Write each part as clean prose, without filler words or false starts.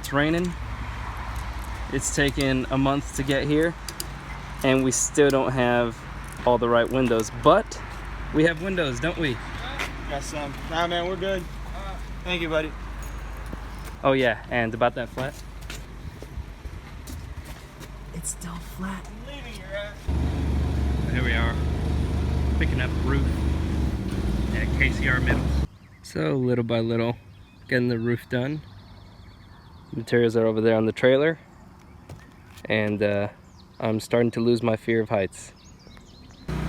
it's raining. It's taken a month to get here, and we still don't have all the right windows, but we have windows, don't we? Got some. Nah, man, we're good. Thank you, buddy. Oh yeah, and about that flat. It's still flat. I'm leaving your ass. Here we are, picking up roof at KCR Middles. So little by little, getting the roof done. Materials are over there on the trailer, and I'm starting to lose my fear of heights.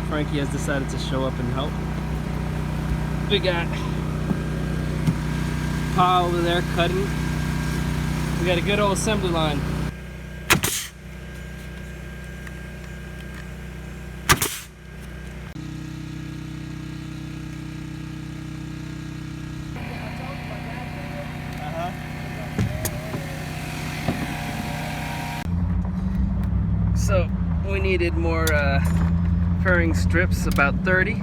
Frankie has decided to show up and help. We got Pa over there cutting. We got a good old assembly line. So we needed more furring strips, about 30,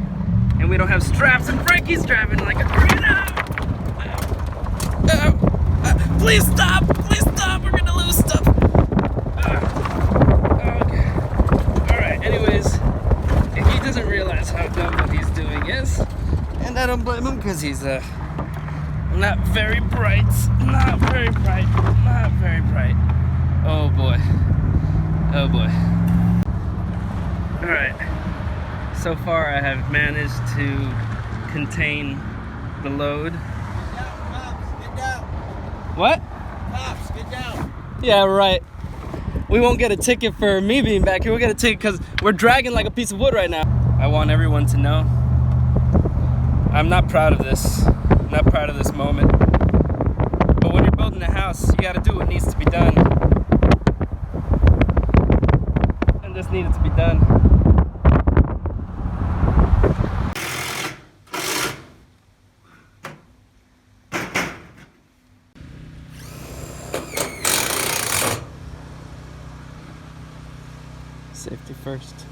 and we don't have straps, and Frankie's driving like a please stop! Please stop! We're gonna lose stuff. Okay. All right. Anyways, he doesn't realize how dumb what he's doing is, and I don't blame him because he's not very bright. Not very bright. Not very bright. Oh boy. Oh boy. Alright. So far I have managed to contain the load. Get down. What? Cops, get down. Yeah, right. We won't get a ticket for me being back here. We'll get a ticket because we're dragging like a piece of wood right now. I want everyone to know I'm not proud of this. I'm not proud of this moment. But when you're building a house, you gotta do what needs to be done. This needed to be done. Safety first.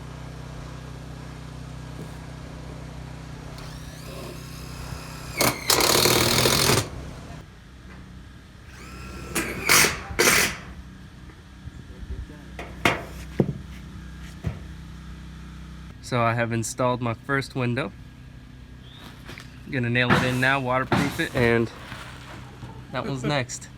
So I have installed my first window. I'm gonna nail it in now, waterproof it, and that one's next.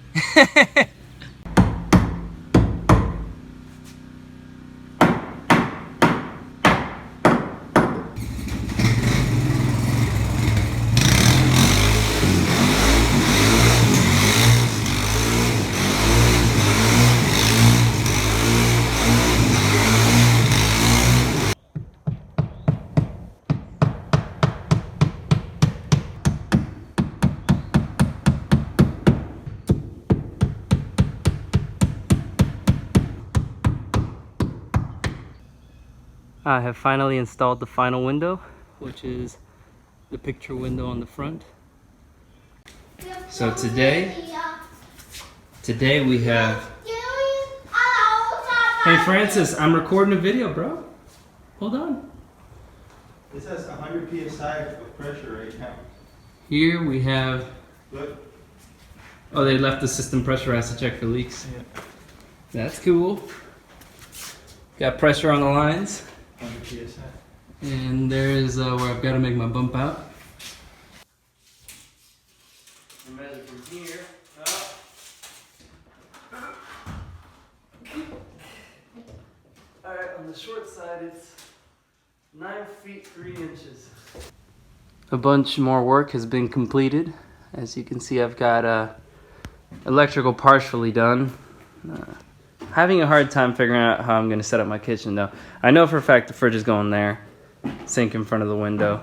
I have finally installed the final window, which is the picture window on the front. So today we have... Hey Francis, I'm recording a video, bro. Hold on. This has 100 psi of pressure right now. Here we have... Good. Oh, they left the system pressurized to check for leaks. Yeah. That's cool. Got pressure on the lines. 100 psi. And there is where I've got to make my bump out. Measure from here up. Alright, on the short side it's 9 feet 3 inches. A bunch more work has been completed. As you can see, I've got electrical partially done. Having a hard time figuring out how I'm going to set up my kitchen though. I know for a fact the fridge is going there, sink in front of the window,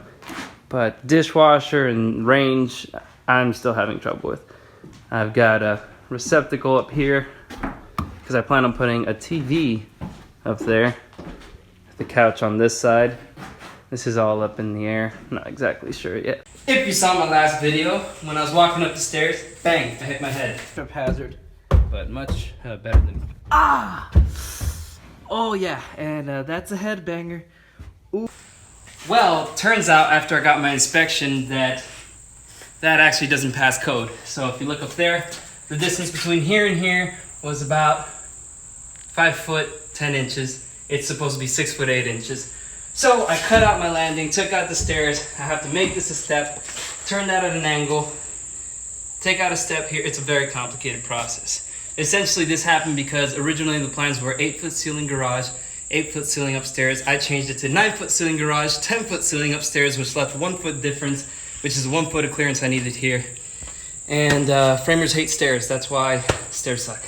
but dishwasher and range I'm still having trouble with. I've got a receptacle up here because I plan on putting a TV up there, the couch on this side. This is all up in the air, not exactly sure yet. If you saw my last video, when I was walking up the stairs, bang, I hit my head. Trip hazard, but much better than... Ah! Oh yeah, and that's a headbanger. Ooh. Well, turns out after I got my inspection that actually doesn't pass code. So if you look up there, The distance between here and here was about 5 foot 10 inches. It's supposed to be 6 foot 8 inches. So I cut out my landing, took out the stairs. I have to make this a step, turn that at an angle, take out a step here. It's a very complicated process. Essentially, this happened because originally the plans were 8 foot ceiling garage, 8 foot ceiling upstairs. I changed it to 9 foot ceiling garage, 10 foot ceiling upstairs, which left 1 foot difference, which is 1 foot of clearance I needed here. And framers hate stairs. That's why stairs suck.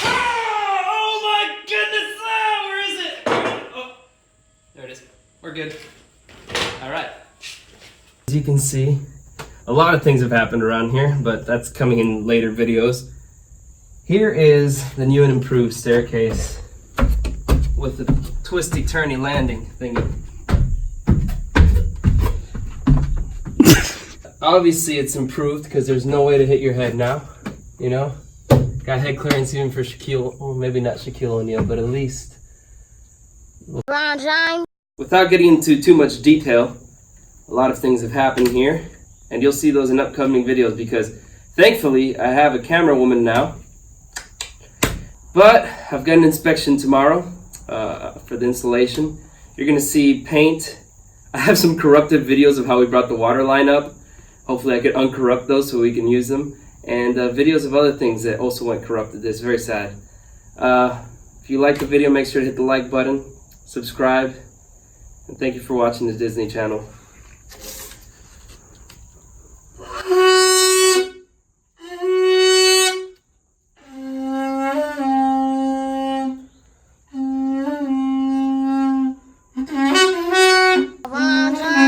Oh my goodness! Where is it? Oh, there it is. We're good. All right. As you can see, a lot of things have happened around here, but that's coming in later videos. Here is the new and improved staircase with the twisty turny landing thingy. Obviously it's improved because there's no way to hit your head now, you know? Got head clearance even for Shaquille, well maybe not Shaquille O'Neal, but at least. Without getting into too much detail, a lot of things have happened here, and you'll see those in upcoming videos because thankfully I have a camera woman now. But I've got an inspection tomorrow for the installation. You're gonna see paint. I have some corrupted videos of how we brought the water line up. Hopefully I could uncorrupt those so we can use them. And videos of other things that also went corrupted. It's very sad. If you like the video, make sure to hit the like button, subscribe, and thank you for watching the Disney Channel.